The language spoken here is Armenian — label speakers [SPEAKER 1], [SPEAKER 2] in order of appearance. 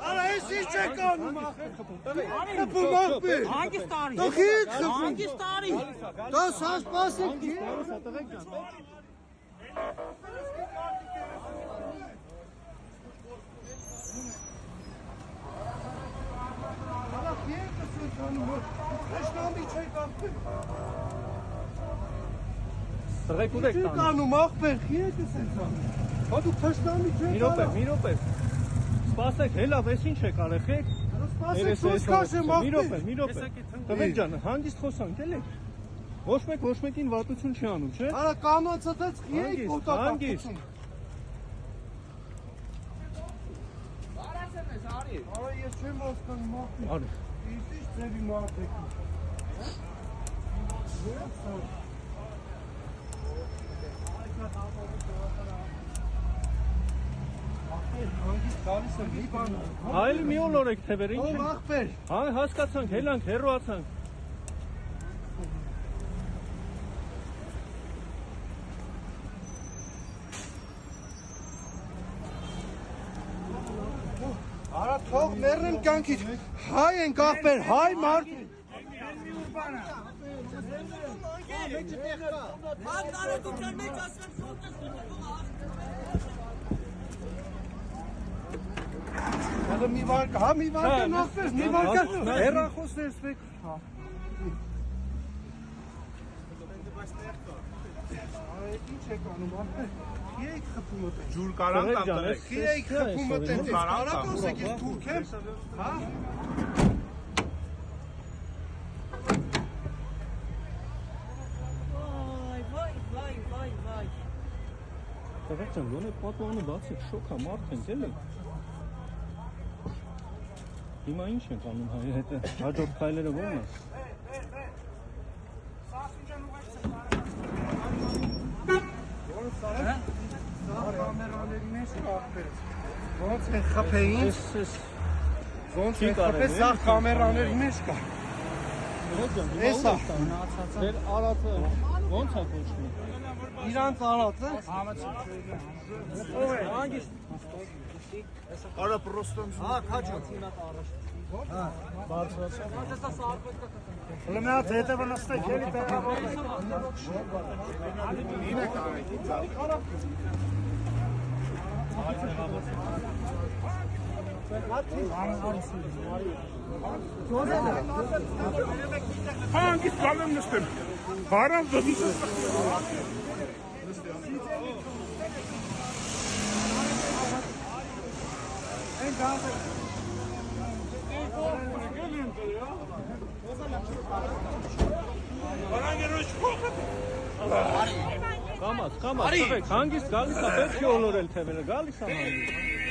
[SPEAKER 1] Արա ես ինչ եք անում խփում ախպեր
[SPEAKER 2] Հանգիստ տարի
[SPEAKER 1] Տղիկ խփում
[SPEAKER 2] Հանգիստ տարի
[SPEAKER 1] Դա սասպասեք Արա երկս եք անում Թշնամի չեք ախպեր
[SPEAKER 3] Տղեկ ուր եք
[SPEAKER 1] Չեք անում ախպեր երկս եք անում Հա դուք թշնամի չեք
[SPEAKER 3] մի րոպե Սպասեք, հելավ, ես ինչ եք արեխեք
[SPEAKER 1] Սպասեք դուս կաշեմ ախպեր
[SPEAKER 3] մի րոպե Տղեկ ջան, հանգիստ խոսանք ելեք Ոչ մեկին վատություն չի անում, չէ
[SPEAKER 1] Արա կանոնցը դեց եք կոտակացություն Արա ես չեմ հասկանում ախպեր
[SPEAKER 3] Արի
[SPEAKER 1] Ինչ ձևի մարդ եք
[SPEAKER 3] Այլ մի օլորեք թևեր, ինչ
[SPEAKER 1] Ով ախպեր
[SPEAKER 3] Հա, հասկացանք, հելանք, հեռուացանք
[SPEAKER 1] Արա թող մեռնեմ կյանքից Հայ ենք ախպեր, հայ մարդ Հələ մի վարկա, հա մի վարկա նախպես, մի վարկա հեռախոս ներսվեք Ինչ եք անում ախպեր, քի եք խպում ըտեն
[SPEAKER 4] Ջուր կարան կամ տրեք
[SPEAKER 1] Քի եք խպում ըտեն, կարակ ասեք ես թուրք եմ, հա
[SPEAKER 2] Վայ
[SPEAKER 3] Տղեկ ջան, ոնե պատուանը բացեք, շոք է, մարդ ենք, էլի Հիմա ինչ ենք անում հայ հետը, հաջորդ քայլերը ո՞րն է
[SPEAKER 1] Սա կամերաների մեջ ախպեր Ոնց են խպեին Ոնց են խպես, սա կամերաների մեջ կա Էսա
[SPEAKER 3] Ձեր արածը ոնց է կոչվում
[SPEAKER 1] Իրանց արածը
[SPEAKER 4] Արա պրոստոն
[SPEAKER 1] Հա, քաչո
[SPEAKER 4] Հլմյաց հետևը նստեք էլի տեղավորեք Ինը կարեք Հանգիստ կալեմ նստեմ Հարավ դզիս
[SPEAKER 1] Են գազը
[SPEAKER 3] Կամաց, տղեկ, հանգիստ գալիս է, պետք է օլորել թևերը, գալիս է հանգիստ